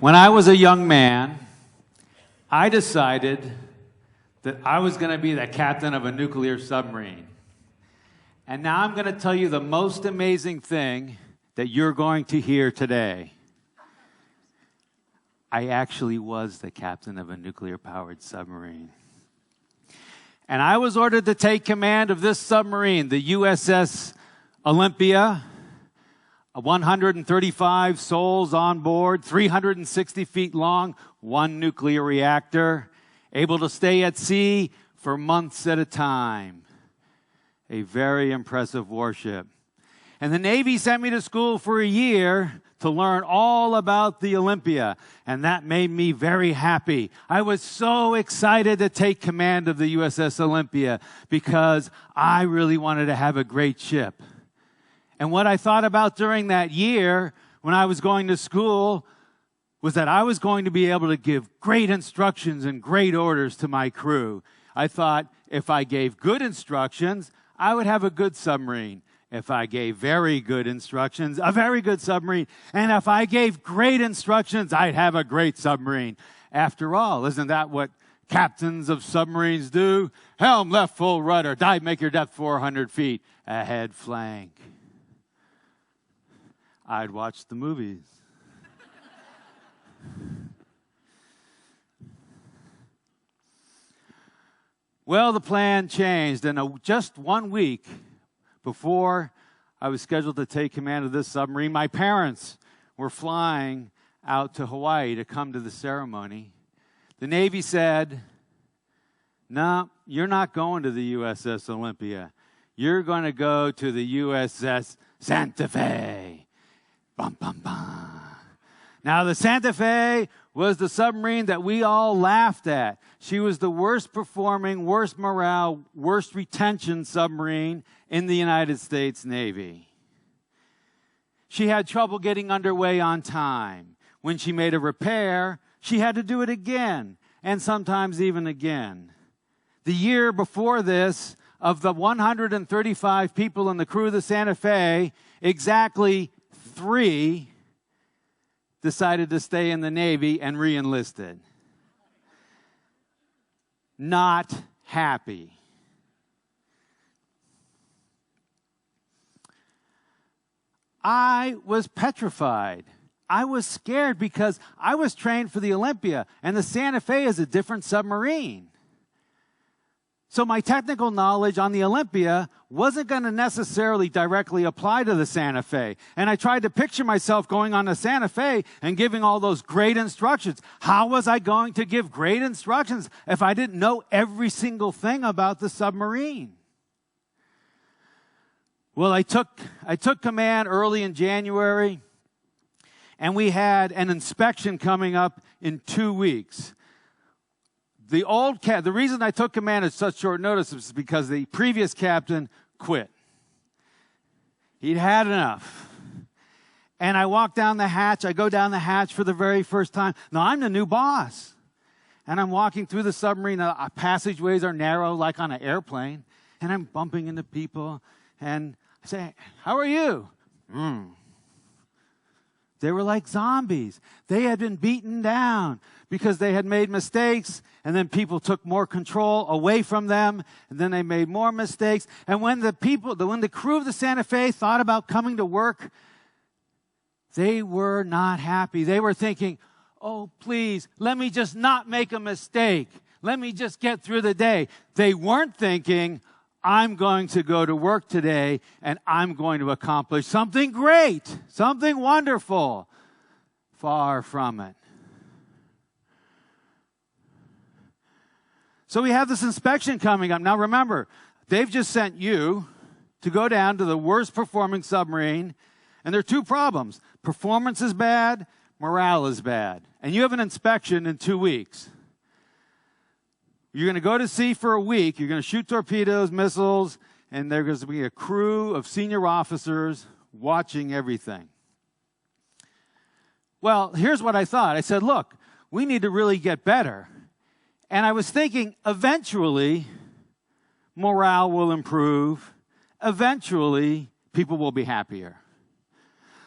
When I was a young man, I decided that I was going to be the captain of a nuclear submarine. And now I'm going to tell you the most amazing thing that you're going to hear today. I actually was the captain of a nuclear-powered submarine. And I was ordered to take command of this submarine, the USS Olympia, 135 souls on board, 360 feet long, one nuclear reactor, able to stay at sea for months at a time. A very impressive warship. And the Navy sent me to school for a year to learn all about the Olympia, and that made me very happy. I was so excited to take command of the USS Olympia because I really wanted to have a great ship. And what I thought about during that year when I was going to school was that I was going to be able to give great instructions and great orders to my crew. I thought if I gave good instructions, I would have a good submarine. If I gave very good instructions, a very good submarine. And if I gave great instructions, I'd have a great submarine. After all, isn't that what captains of submarines do? Helm left full rudder, dive make your depth 400 feet, ahead flank. I'd watch the movies. Well, the plan changed, and just 1 week before I was scheduled to take command of this submarine, my parents were flying out to Hawaii to come to the ceremony. The Navy said, "No, you're not going to the USS Olympia. You're going to go to the USS Santa Fe." Bum, bum, bum. Now, the Santa Fe was the submarine that we all laughed at. She was the worst performing, worst morale, worst retention submarine in the United States Navy. She had trouble getting underway on time. When she made a repair, she had to do it again, and sometimes even again. The year before this, of the 135 people in the crew of the Santa Fe, exactly 3 decided to stay in the Navy and re-enlisted. Not happy. I was petrified. I was scared because I was trained for the Olympia, and the Santa Fe is a different submarine. So my technical knowledge on the Olympia wasn't going to necessarily directly apply to the Santa Fe. And I tried to picture myself going on the Santa Fe and giving all those great instructions. How was I going to give great instructions if I didn't know every single thing about the submarine? Well, I took command early in January, and we had an inspection coming up in 2 weeks. The reason I took command at such short notice is because the previous captain quit. He'd had enough. And I walked down the hatch. I go down the hatch for the very first time. Now, I'm the new boss. And I'm walking through the submarine. The passageways are narrow like on an airplane. And I'm bumping into people. And I say, "How are you?" They were like zombies. They had been beaten down because they had made mistakes, and then people took more control away from them, and then they made more mistakes. And when the crew of the Santa Fe thought about coming to work, they were not happy. They were thinking, "Oh, please, let me just not make a mistake. Let me just get through the day." They weren't thinking, "I'm going to go to work today and I'm going to accomplish something great, something wonderful." Far from it. So we have this inspection coming up. Now remember, they've just sent you to go down to the worst performing submarine, and there are 2 problems. Performance is bad, morale is bad. And you have an inspection in 2 weeks. You're going to go to sea for a week. You're going to shoot torpedoes, missiles, and there's going to be a crew of senior officers watching everything. Well, here's what I thought. I said, look, we need to really get better. And I was thinking, eventually, morale will improve. Eventually, people will be happier.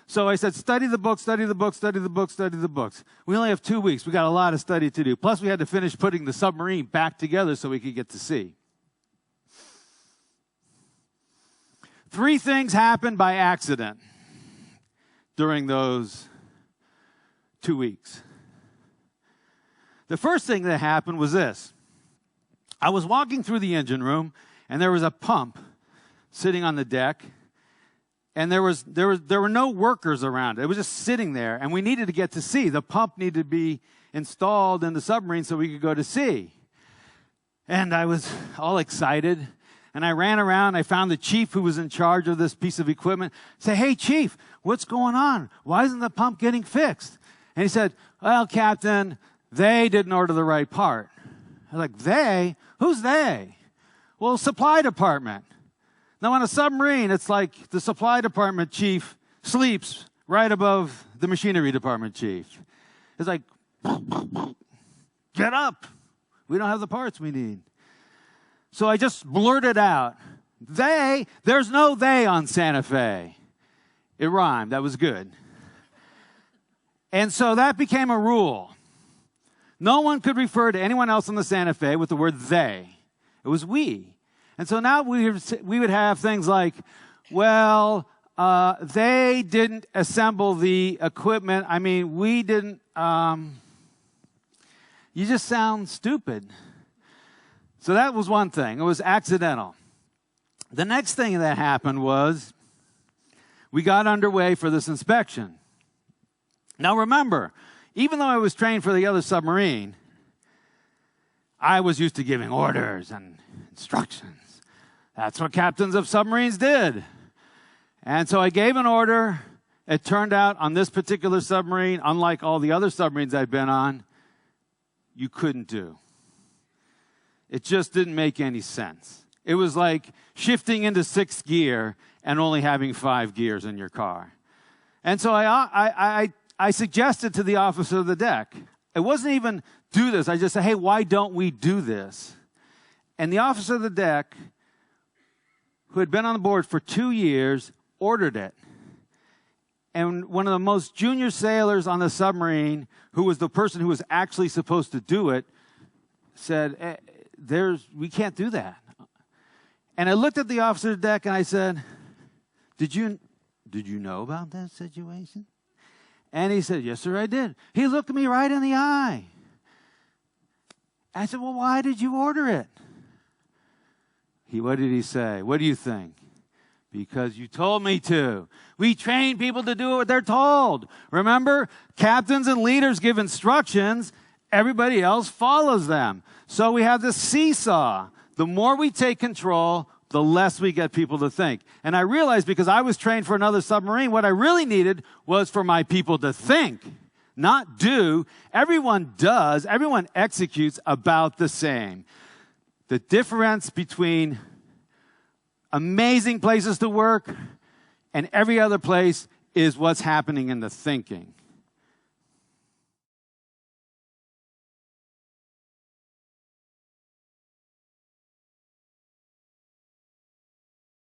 So I said, study the book, study the book, study the book, study the books. We only have 2 weeks. We got a lot of study to do. Plus, we had to finish putting the submarine back together so we could get to sea. 3 things happened by accident during those 2 weeks. The first thing that happened was this. I was walking through the engine room, and there was a pump sitting on the deck, and there were no workers around it. It was just sitting there, and we needed to get to sea. The pump needed to be installed in the submarine so we could go to sea. And I was all excited, and I ran around. I found the chief who was in charge of this piece of equipment. Say, hey, chief, what's going on? Why isn't the pump getting fixed? And he said, well, Captain, they didn't order the right part. I was like, they? Who's they? Well, supply department. Now, on a submarine, it's like the supply department chief sleeps right above the machinery department chief. It's like, get up. We don't have the parts we need. So I just blurted out, there's no they on Santa Fe. It rhymed. That was good. And so that became a rule. No one could refer to anyone else on the Santa Fe with the word they. It was we. And so now we would have things like, well, they didn't assemble the equipment. I mean, we didn't, you just sound stupid. So that was one thing. It was accidental. The next thing that happened was we got underway for this inspection. Now remember, even though I was trained for the other submarine, I was used to giving orders and instructions. That's what captains of submarines did. And so I gave an order. It turned out on this particular submarine, unlike all the other submarines I'd been on, you couldn't do. It just didn't make any sense. It was like shifting into 6th gear and only having 5 gears in your car. And so I suggested to the officer of the deck. It wasn't even do this. I just said, hey, why don't we do this? And the officer of the deck, who had been on the board for 2 years, ordered it. And one of the most junior sailors on the submarine, who was the person who was actually supposed to do it, said, we can't do that. And I looked at the officer of the deck and I said, did you know about that situation? And he said, yes, sir, I did. He looked me right in the eye. I said, well, why did you order it? What did he say? What do you think? Because you told me to. We train people to do what they're told. Remember, captains and leaders give instructions. Everybody else follows them. So we have this seesaw. The more we take control, the less we get people to think. And I realized because I was trained for another submarine, what I really needed was for my people to think, not do. Everyone does. Everyone executes about the same. The difference between amazing places to work and every other place is what's happening in the thinking.